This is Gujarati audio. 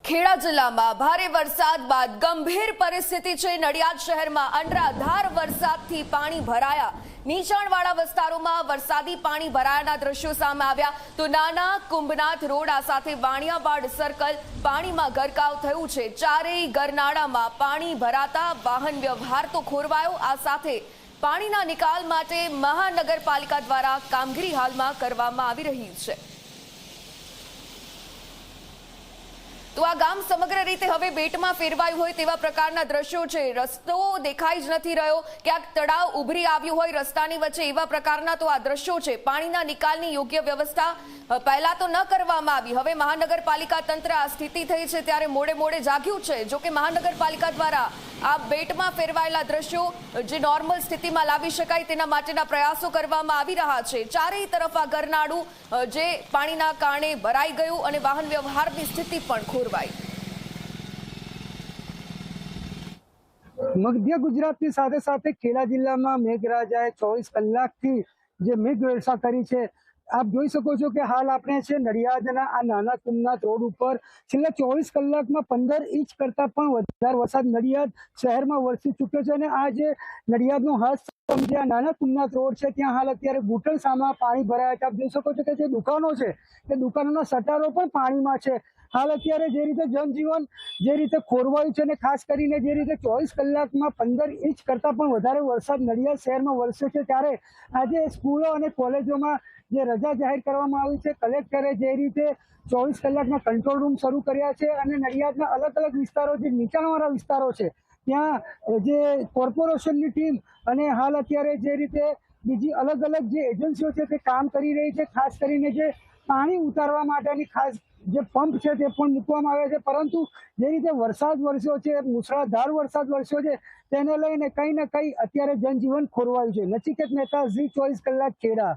ખેડા જિલ્લામાં ભારે વરસાદ બાદ ગંભીર પરિસ્થિતિ છે। નડિયાદ શહેરમાં અનરાધાર વરસાદથી પાણી ભરાયા। નીચાણવાળા વિસ્તારોમાં વરસાદી પાણી ભરાયાના દ્રશ્યો સામે આવ્યા તો નાના કુંભનાથ રોડ સાથે વાણિયાવાડ સર્કલ પાણીમાં ગરકાવ થયું છે। ચારેય ગરનાળામાં પાણી ભરાતા વાહન વ્યવહાર તો ખોરવાયો। આ સાથે પાણીના નિકાલ માટે મહાનગરપાલિકા દ્વારા કામગીરી હાલમાં કરવામાં આવી રહી છે। તો આ ગામ સમગ્ર રીતે હવે બેટમાં ફેરવાયું હોય તેવા પ્રકારના દ્રશ્યો છે। રસ્તો દેખાઈ જ નથી રહ્યો, ક્યાંક તળાવ ઉભરી આવ્યું હોય રસ્તાની વચ્ચે, એવા પ્રકારના તો આ દ્રશ્યો છે। પાણીના નિકાલની યોગ્ય વ્યવસ્થા પહેલા તો ન કરવામાં આવી। હવે મહાનગરપાલિકા તંત્ર આ સ્થિતિ થઈ છે ત્યારે મોડે મોડે જાગ્યું છે। જો કે મહાનગરપાલિકા દ્વારા આ બેટમાં ફેરવાયેલા દ્રશ્યો જે નોર્મલ સ્થિતિમાં લાવી શકાય તેના માટેના પ્રયાસો કરવામાં આવી રહ્યા છે। ચારેય તરફ આ ગરનાળું જે પાણીના કારણે ભરાઈ ગયું અને વાહન વ્યવહારની સ્થિતિ પણ ખોરવાઈ। મધ્ય ગુજરાતની સાથે સાથે ખેડા જિલ્લામાં મેઘરાજાએ 24 કલાકથી જે મેઘવર્ષા કરી છે। આપ જોઈ શકો છો કે હાલ આપણે છે નડિયાદના આ નાના કુંભનાથ રોડ ઉપર છેલ્લા 24 કલાકમાં 15 ઇંચ કરતા પણ વધારે વરસાદ નડિયાદ શહેરમાં વરસી ચૂક્યો છે। અને આ જે નડિયાદનો હસ્તંભ જે નાના કુંભનાથ રોડ છે ત્યાં હાલ અત્યારે ઘૂંટણસામાં પાણી ભરાયા છે। આપ જોઈ શકો છો કે જે દુકાનો છે તે દુકાનોના શટરો પણ પાણીમાં છે। હાલ અત્યારે જે રીતે જનજીવન જે રીતે ખોરવાયું છે અને ખાસ કરીને જે રીતે 24 કલાકમાં 15 ઇંચ કરતા પણ વધારે વરસાદ નડિયાદ શહેરમાં વરસ્યો છે ત્યારે આજે સ્કૂલો અને કોલેજોમાં જે રજા જાહેર કરવામાં આવી છે। કલેક્ટરે જે રીતે 24 કલાકના કંટ્રોલ રૂમ શરૂ કર્યા છે અને નડિયાદના અલગ અલગ વિસ્તારો જે નીચાણવાળા વિસ્તારો છે ત્યાં જે કોર્પોરેશનની ટીમ અને હાલ અત્યારે જે રીતે બીજી અલગ અલગ જે એજન્સીઓ છે તે કામ કરી રહી છે। ખાસ કરીને જે પાણી ઉતારવા માટેની ખાસ જે પંપ છે તે પણ મૂકવામાં આવ્યા છે, પરંતુ જે રીતે વરસાદ વરસ્યો છે, મુશળધાર વરસાદ વરસ્યો છે તેને લઈને કંઈ ને કંઈ અત્યારે જનજીવન ખોરવાયું છે। નચિકેત મહેતા, ઝી 24 કલાક ખેડા।